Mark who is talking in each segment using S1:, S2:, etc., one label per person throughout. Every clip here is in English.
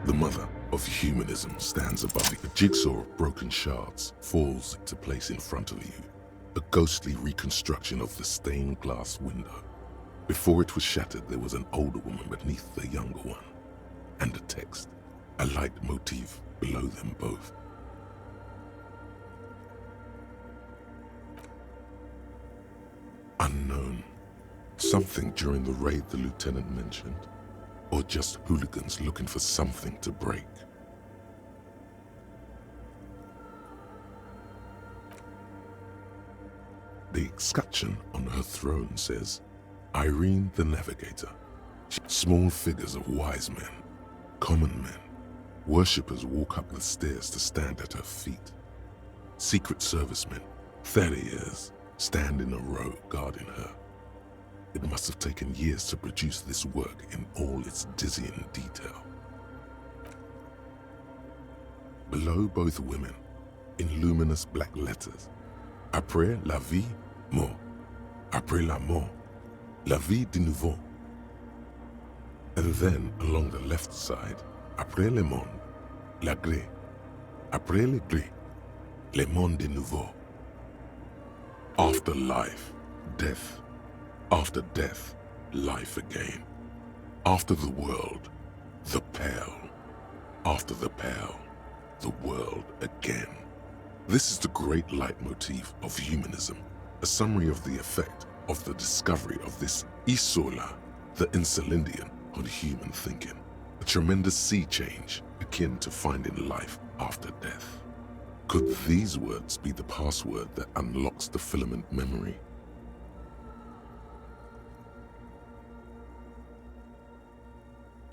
S1: The mother of humanism stands above you. A jigsaw of broken shards falls into place in front of you. A ghostly reconstruction of the stained glass window. Before it was shattered, there was an older woman beneath the younger one, and a text, a light motif below them both. Unknown. Something during the raid the lieutenant mentioned, or just hooligans looking for something to break. The escutcheon on her throne says, Irene the Navigator. Small figures of wise men, common men, worshippers walk up the stairs to stand at her feet. Secret servicemen, 30 years, stand in a row guarding her. It must have taken years to produce this work in all its dizzying detail. Below both women, in luminous black letters, Après la vie, mort. Après la mort, la vie de nouveau. And then, along the left side, Après le monde, la gré. Après le gré, le monde de nouveau. After life, death. After death, life again. After the world, the pale. After the pale, the world again. This is the great leitmotif of humanism, a summary of the effect of the discovery of this isola, the insulindian, on human thinking. A tremendous sea change akin to finding life after death. Could these words be the password that unlocks the filament memory?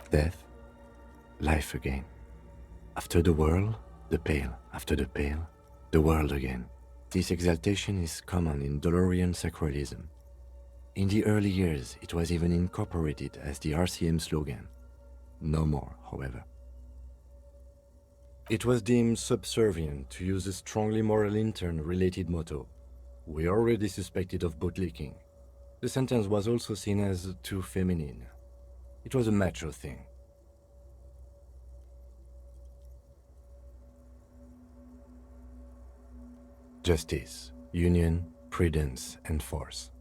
S2: Death, life again. After the world, the pale. After the pale, the world again. This exaltation is common in Dolorian sacralism. In the early years, it was even incorporated as the RCM slogan. No more, however. It was deemed subservient to use a strongly moral intern-related motto. We already suspected of bootlicking. The sentence was also seen as too feminine. It was a macho thing. Justice, union, prudence, and force.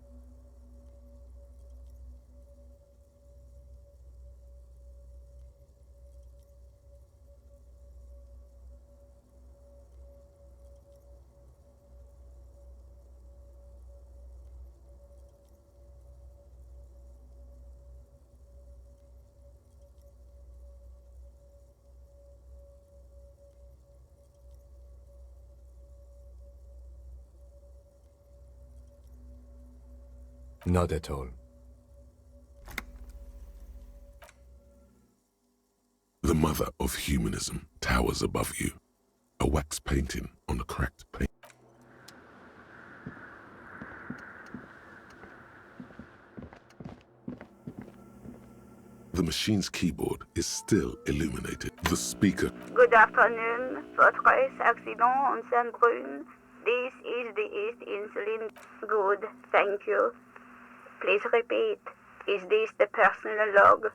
S2: Not at all.
S1: The mother of humanism towers above you, a wax painting on a cracked paint. The machine's keyboard is still illuminated. The speaker.
S3: Good afternoon. Votre accident on Saint-Brune. This is the East Insulin. Good, thank you. Please repeat. Is this the personal log?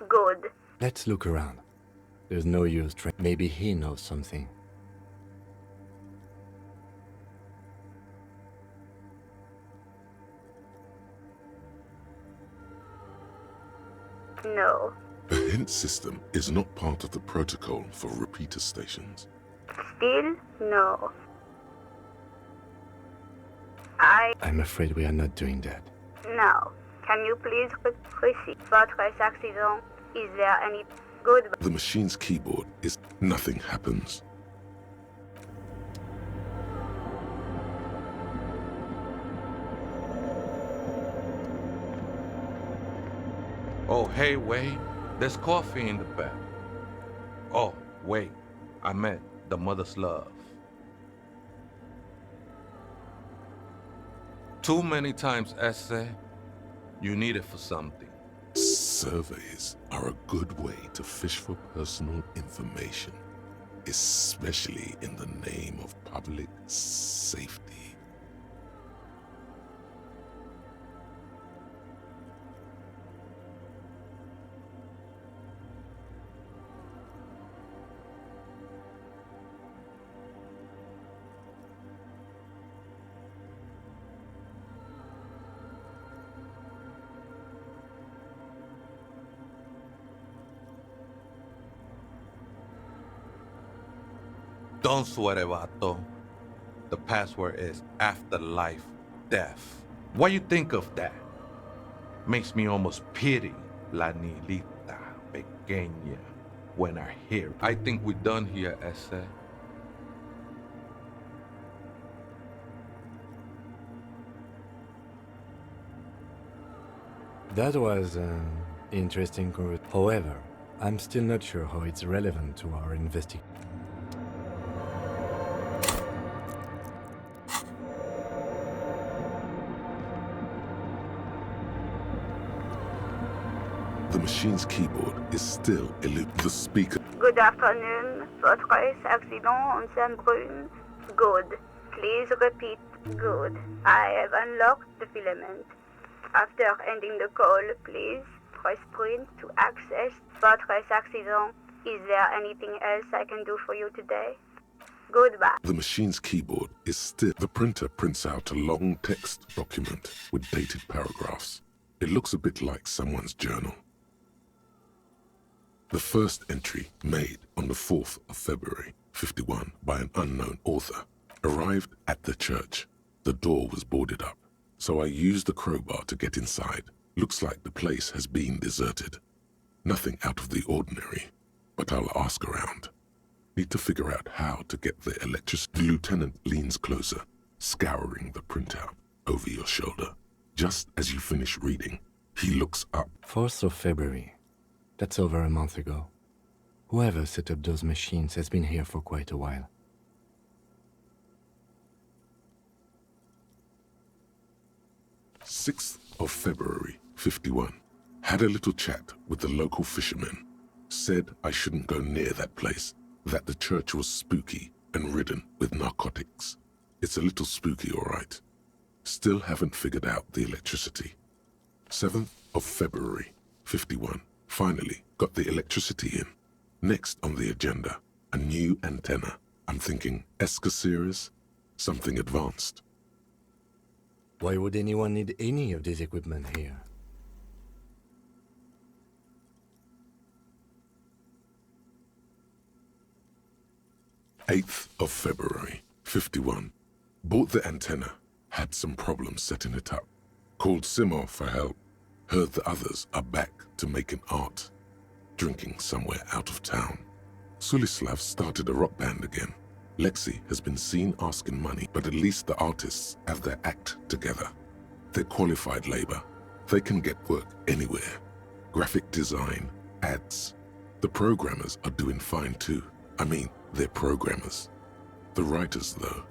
S3: Good.
S2: Let's look around. There's no use maybe he knows something.
S3: No.
S1: A hint system is not part of the protocol for repeater stations.
S3: Still, no.
S2: I'm afraid we are not doing that.
S3: No. Can you please repeat votre accident? Is there any good?
S1: The machine's keyboard is nothing happens.
S4: Oh, hey, wait. There's coffee in the back. Oh, wait. I meant the mother's love. Too many times, essay, you need it for something.
S1: Surveys are a good way to fish for personal information, especially in the name of public safety.
S4: Don't sweat it, vato. The password is afterlife death. What you think of that? Makes me almost pity la niñita pequeña when I hear it. I think we're done here, ese.
S2: That was interesting. However, I'm still not sure how it's relevant to our investigation.
S1: The machine's keyboard is still the speaker.
S3: Good afternoon. Votre accident en scène brune. Good. Please repeat. Good. I have unlocked the filament. After ending the call, please press print to access votre accident. Is there anything else I can do for you today? Goodbye.
S1: The machine's keyboard is still. The printer prints out a long text document with dated paragraphs. It looks a bit like someone's journal. The first entry, made on the 4th of February, 51, by an unknown author, arrived at the church. The door was boarded up, so I used the crowbar to get inside. Looks like the place has been deserted. Nothing out of the ordinary, but I'll ask around. Need to figure out how to get the electricity. The lieutenant leans closer, scouring the printout over your shoulder. Just as you finish reading, he looks up.
S2: 4th of February. That's over a month ago. Whoever set up those machines has been here for quite a while.
S1: "6th of February, 51. Had a little chat with the local fishermen. Said I shouldn't go near that place, that the church was spooky and ridden with narcotics. It's a little spooky, all right. Still haven't figured out the electricity. 7th of February, 51. Finally got the electricity in. Next on the agenda, a new antenna. I'm thinking ESCA series, something advanced.
S2: Why would anyone need any of this equipment here?
S1: "8th of February, 51. Bought the antenna, had some problems setting it up. Called Simo for help. Heard the others are back to making art. Drinking somewhere out of town. Sulislav started a rock band again. Lexi has been seen asking money, but at least the artists have their act together. They're qualified labor. They can get work anywhere. Graphic design, ads. The programmers are doing fine too. I mean, they're programmers. The writers, though,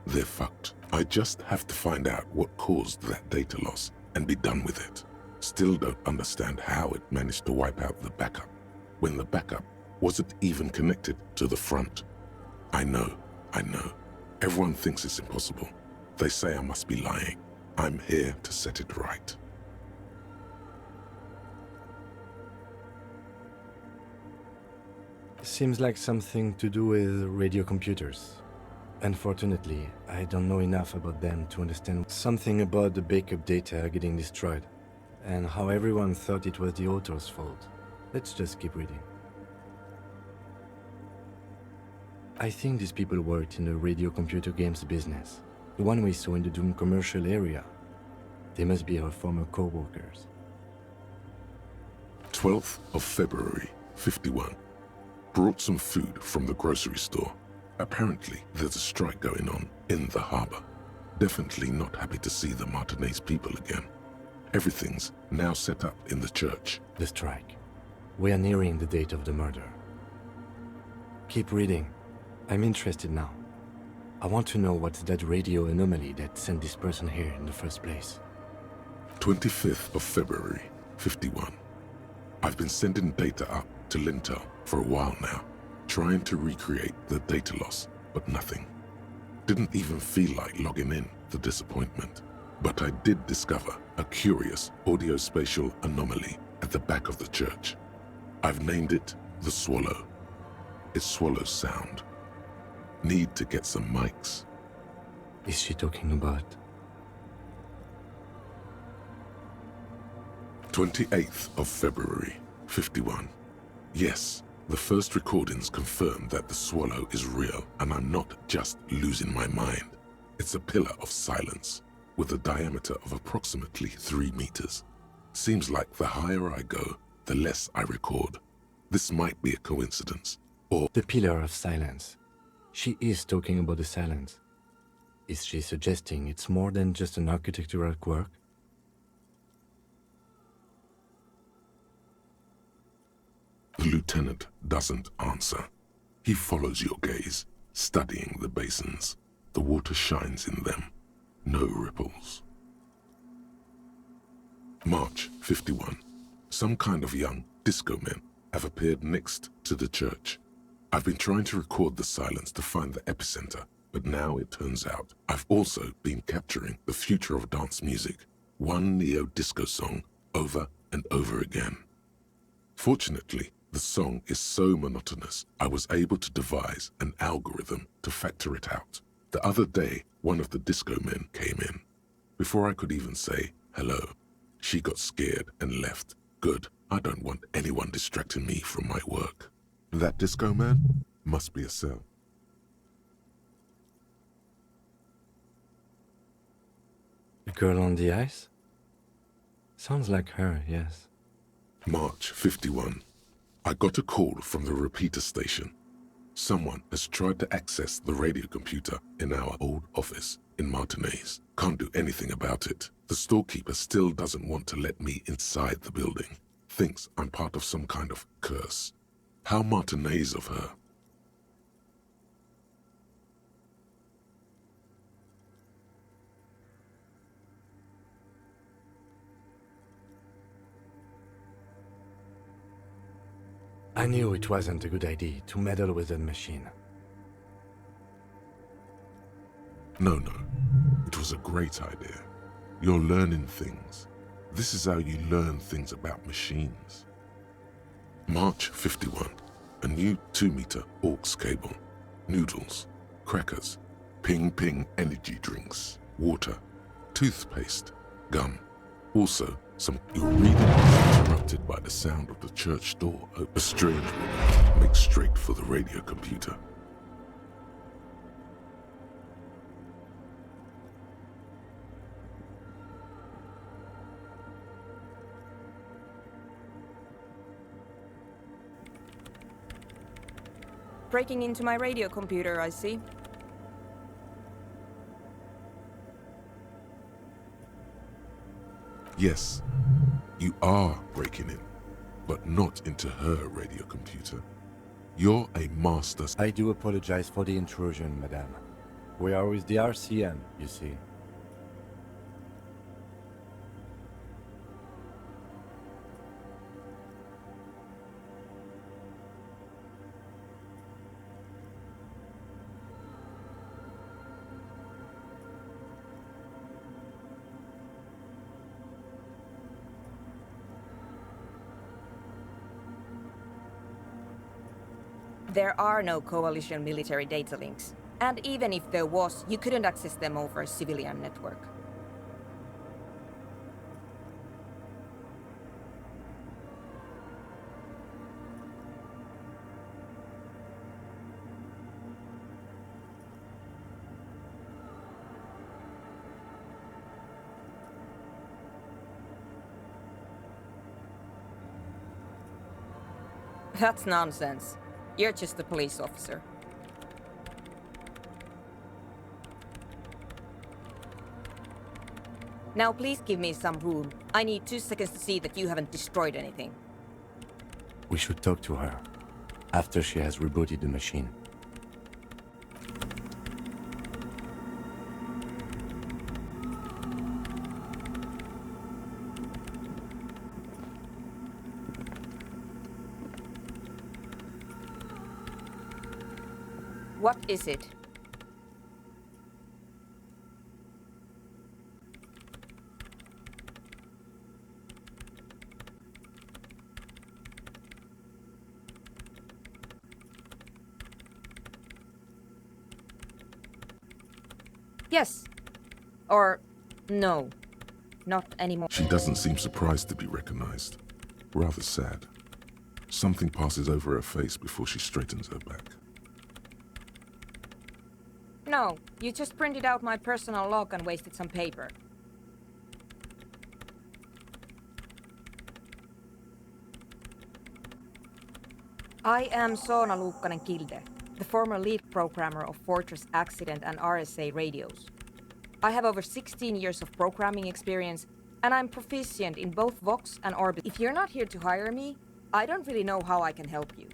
S1: they're fucked. I just have to find out what caused that data loss and be done with it. Still don't understand how it managed to wipe out the backup, when the backup wasn't even connected to the front. I know. Everyone thinks it's impossible. They say I must be lying. I'm here to set it right."
S2: Seems like something to do with radio computers. Unfortunately, I don't know enough about them to understand something about the backup data getting destroyed, and how everyone thought it was the author's fault. Let's just keep reading. I think these people worked in the radio computer games business, the one we saw in the Doom commercial area. They must be our former co-workers.
S1: 12th of February, 51. Brought some food from the grocery store. Apparently, there's a strike going on in the harbor. Definitely not happy to see the Martinez people again. Everything's now set up in the church.
S2: The strike. We are nearing the date of the murder. Keep reading. I'm interested now. I want to know what's that radio anomaly that sent this person here in the first place.
S1: 25th of February, 51. I've been sending data up to Lintel for a while now, trying to recreate the data loss, but nothing. Didn't even feel like logging in, the disappointment. But I did discover a curious audio-spatial anomaly at the back of the church. I've named it the Swallow. It swallows sound. Need to get some mics.
S2: Is she talking about?
S1: 28th of February, 51. Yes, The first recordings confirm that the swallow is real and I'm not just losing my mind. It's a pillar of silence with a diameter of approximately 3 meters. Seems like the higher I go, the less I record. This might be a coincidence, or...
S2: The pillar of silence. She is talking about the silence. Is she suggesting it's more than just an architectural quirk?
S1: The lieutenant doesn't answer. He follows your gaze, studying the basins. The water shines in them. No ripples. March 51. Some kind of young disco men have appeared next to the church. I've been trying to record the silence to find the epicenter, but now it turns out I've also been capturing the future of dance music, one neo-disco song over and over again. Fortunately, the song is so monotonous, I was able to devise an algorithm to factor it out. The other day, one of the disco men came in. Before I could even say hello, she got scared and left. Good, I don't want anyone distracting me from my work. That disco man must be a cell.
S2: The girl on the ice? Sounds like her, yes.
S1: March 51. I got a call from the repeater station. Someone has tried to access the radio computer in our old office in Martinez. Can't do anything about it. The storekeeper still doesn't want to let me inside the building. Thinks I'm part of some kind of curse. How Martinez of her.
S2: I knew it wasn't a good idea to meddle with the machine.
S1: No. It was a great idea. You're learning things. This is how you learn things about machines. March 51. A new 2-meter aux cable. Noodles. Crackers. Ping energy drinks. Water. Toothpaste. Gum. Also, some... Your reading was interrupted by the sound of the church door. A strange woman makes straight for the radio computer.
S5: Breaking into my radio computer, I see.
S1: Yes, you are breaking in, but not into her radio computer. You're a master...
S2: I do apologize for the intrusion, madame. We are with the RCM, you see.
S5: There are no coalition military data links. And even if there was, you couldn't access them over a civilian network. That's nonsense. You're just a police officer. Now please give me some room. I need 2 seconds to see that you haven't destroyed anything.
S2: We should talk to her after she has rebooted the machine.
S5: What is it? Yes. Or no. Not anymore.
S1: She doesn't seem surprised to be recognized. Rather sad. Something passes over her face before she straightens her back.
S5: No, you just printed out my personal log and wasted some paper. I am Soona Luukkanen-Kilde, the former lead programmer of Fortress Accident and RSA radios. I have over 16 years of programming experience, and I'm proficient in both Vox and Orbit. If you're not here to hire me, I don't really know how I can help you.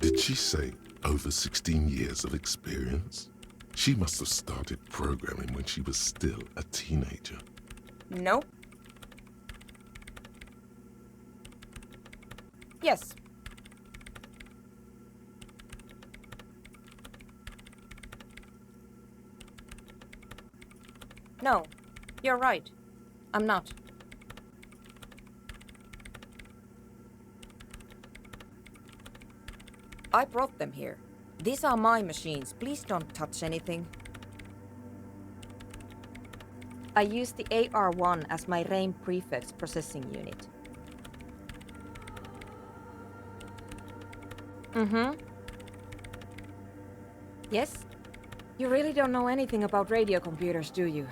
S1: Did she say over 16 years of experience? She must have started programming when she was still a teenager.
S5: No. Yes. No, you're right. I'm not. I brought them here. These are my machines. Please don't touch anything. I use the AR-1 as my RAIN prefix processing unit. Mm-hmm. Yes? You really don't know anything about radio computers, do you?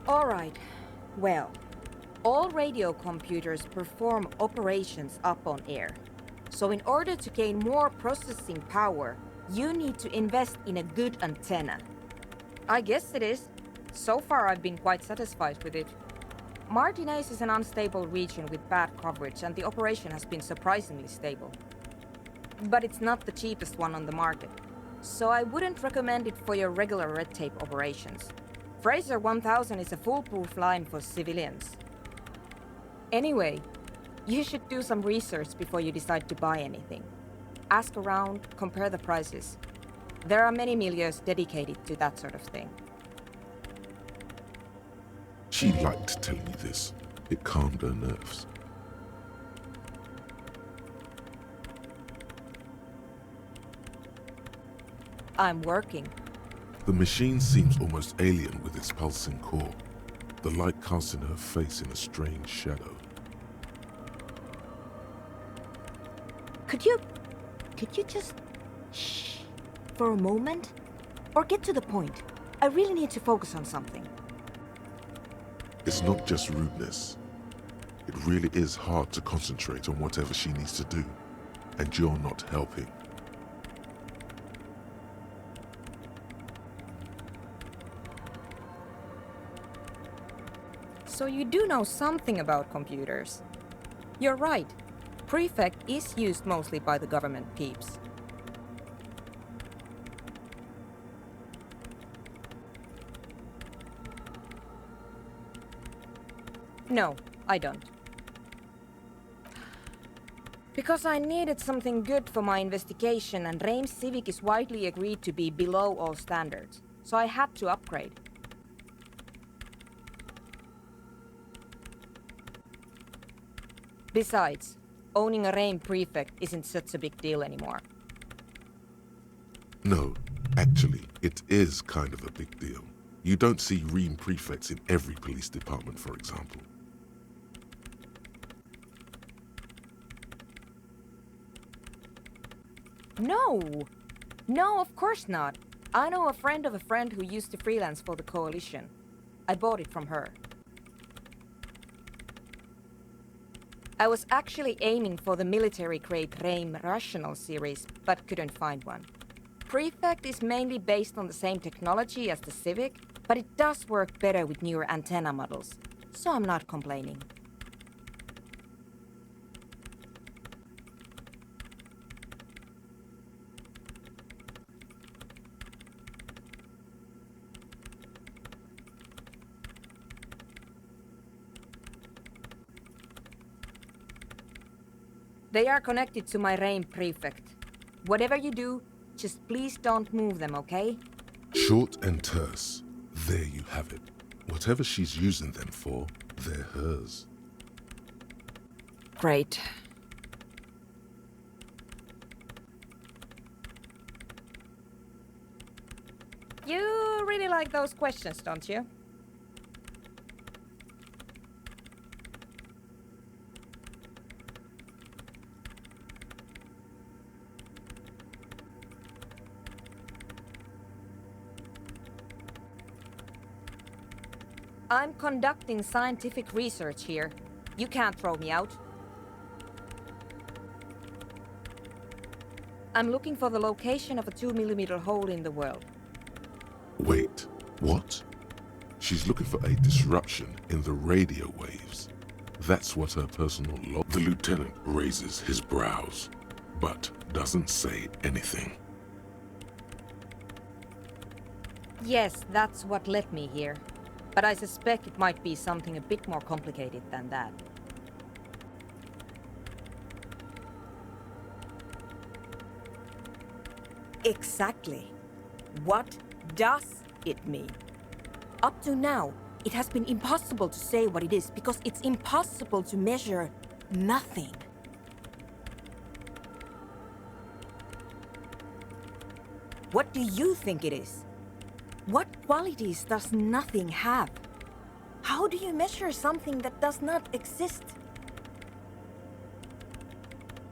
S5: All right. Well, all radio computers perform operations up on air. So in order to gain more processing power, you need to invest in a good antenna. I guess it is. So far I've been quite satisfied with it. Martinez is an unstable region with bad coverage, and the operation has been surprisingly stable. But it's not the cheapest one on the market, so I wouldn't recommend it for your regular red tape operations. Fraser 1000 is a foolproof line for civilians. Anyway, you should do some research before you decide to buy anything. Ask around, compare the prices. There are many milieus dedicated to that sort of thing.
S1: She liked telling me this. It calmed her nerves.
S5: I'm working.
S1: The machine seems almost alien with its pulsing core, the light casting her face in a strange shadow.
S5: Could you just shh for a moment? Or get to the point. I really need to focus on something.
S1: It's not just rudeness. It really is hard to concentrate on whatever she needs to do, and you're not helping.
S5: So you do know something about computers. You're right. Prefect is used mostly by the government peeps. No, I don't. Because I needed something good for my investigation, and Reims Civic is widely agreed to be below all standards, so I had to upgrade. Besides, owning a RAIN prefect isn't such a big deal anymore.
S1: No, actually, it is kind of a big deal. You don't see REAM prefects in every police department, for example. No, of course not. I know a friend of a friend who used to freelance for the Coalition. I bought it from her. I was actually aiming for the military-grade RAIM Rational series, but couldn't find one. Prefect is mainly based on the same technology as the Civic, but it does work better with newer antenna models, so I'm not complaining. They are connected to my RAIN prefect. Whatever you do, just please don't move them, okay? Short and terse. There you have it. Whatever she's using them for, they're hers.
S5: Great. You really like those questions, don't you? I'm conducting scientific research here. You can't throw me out. I'm looking for the location of a 2mm hole in the world.
S1: Wait, what? She's looking for a disruption in the radio waves. That's what her personal law. The lieutenant raises his brows, but doesn't say anything.
S5: Yes, that's what led me here. But I suspect it might be something a bit more complicated than that. Exactly. What does it mean? Up to now, it has been impossible to say what it is because it's impossible to measure nothing. What do you think it is? What qualities does nothing have? How do you measure something that does not exist?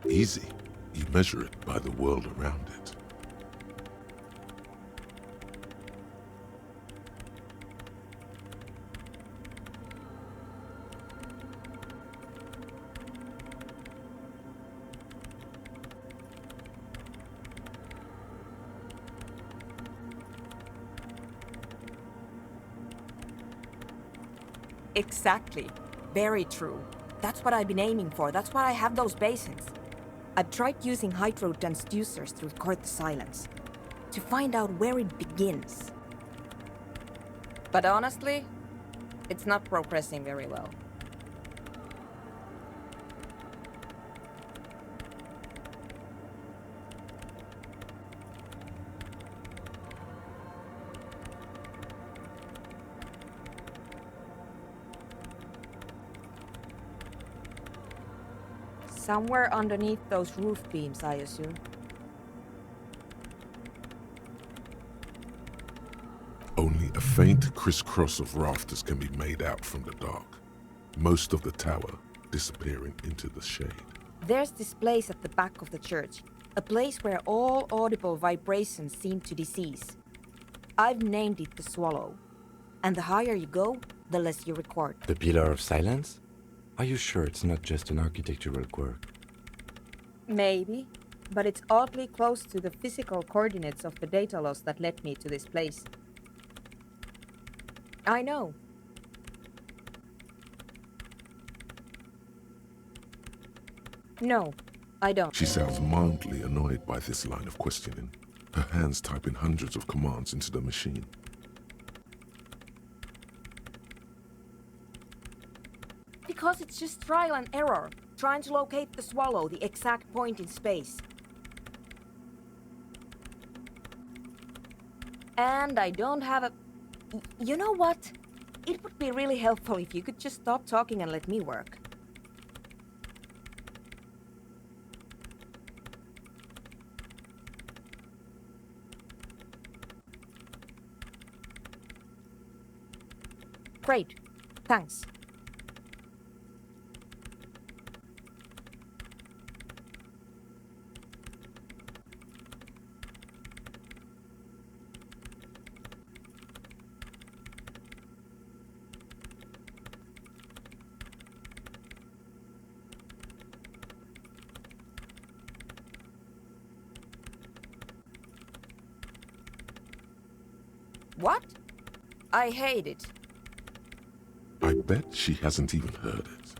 S1: Easy. You measure it by the world around it.
S5: Exactly. Very true. That's what I've been aiming for. That's why I have those basins. I've tried using hydro transducers to record the silence, to find out where it begins. But honestly, it's not progressing very well. Somewhere underneath those roof beams, I assume.
S1: Only a faint crisscross of rafters can be made out from the dark, most of the tower disappearing into the shade.
S5: There's this place at the back of the church, a place where all audible vibrations seem to decease. I've named it the Swallow, and the higher you go, the less you record.
S2: The Pillar of Silence? Are you sure it's not just an architectural quirk?
S5: Maybe, but it's oddly close to the physical coordinates of the data loss that led me to this place. I know. No, I don't.
S1: She sounds mildly annoyed by this line of questioning, her hands typing hundreds of commands into the machine.
S5: Because it's just trial and error, trying to locate the Swallow, the exact point in space. And I don't have a... You know what? It would be really helpful if you could just stop talking and let me work. Great. Thanks. What? I hate it.
S1: I bet she hasn't even heard it.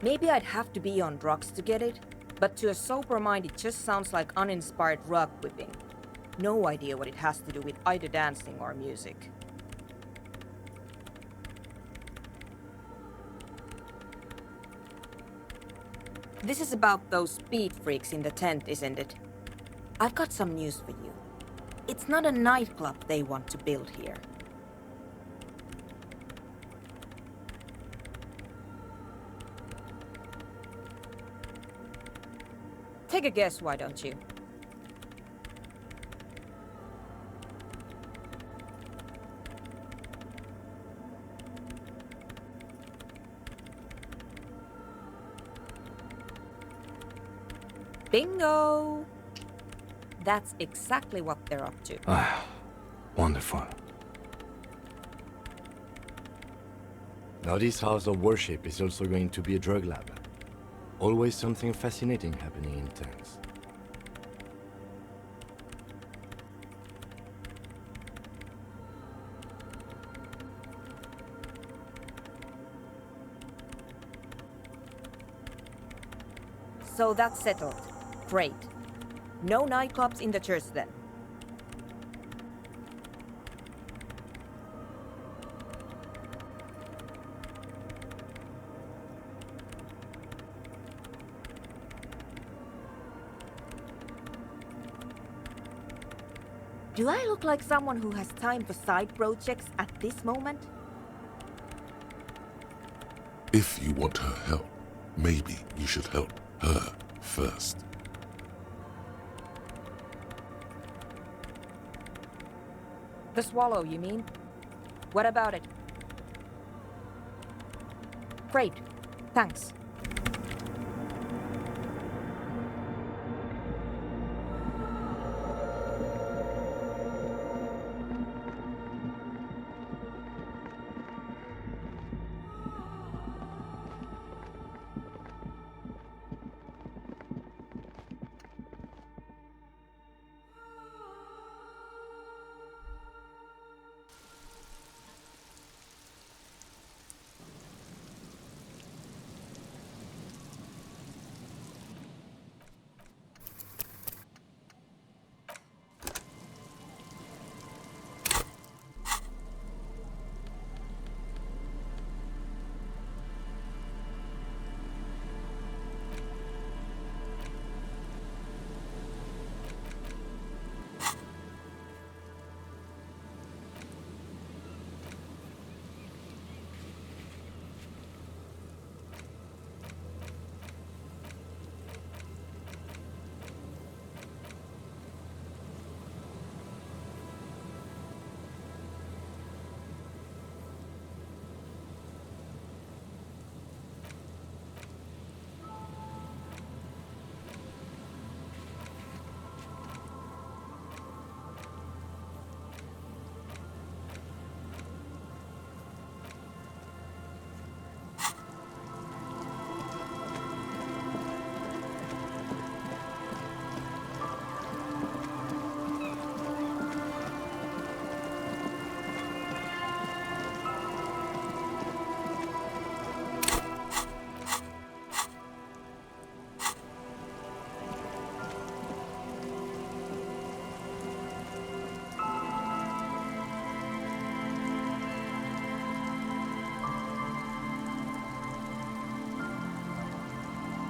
S5: Maybe I'd have to be on drugs to get it, but to a sober mind it just sounds like uninspired rug whipping. No idea what it has to do with either dancing or music. This is about those speed freaks in the tent, isn't it? I've got some news for you. It's not a nightclub they want to build here. Take a guess, why don't you? Bingo! That's exactly what they're up to.
S2: Ah, wonderful. Now this house of worship is also going to be a drug lab. Always something fascinating happening in tents.
S5: So that's settled. Great. No nightclubs in the church then. Do I look like someone who has time for side projects at this moment?
S1: If you want her help, maybe you should help her first.
S5: The swallow, you mean? What about it? Great. Thanks.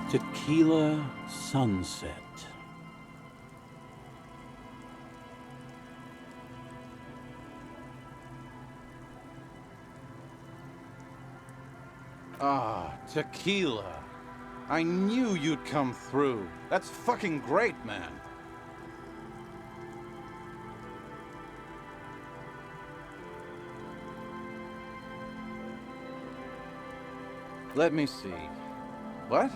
S6: Tequila Sunset.
S4: Ah, tequila. I knew you'd come through. That's fucking great, man. Let me see. What?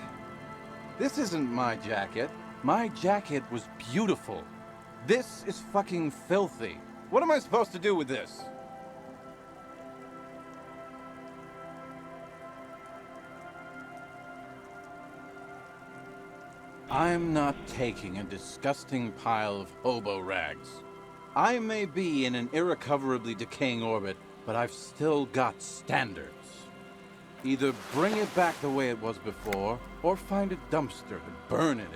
S4: This isn't my jacket. My jacket was beautiful. This is fucking filthy. What am I supposed to do with this? I'm not taking a disgusting pile of hobo rags. I may be in an irrecoverably decaying orbit, but I've still got standards. Either bring it back the way it was before, or find a dumpster to burn it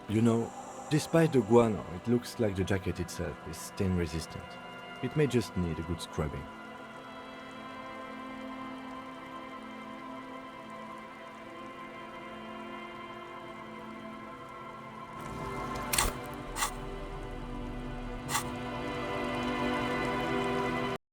S4: in.
S2: You know, despite the guano, it looks like the jacket itself is stain resistant. It may just need a good scrubbing.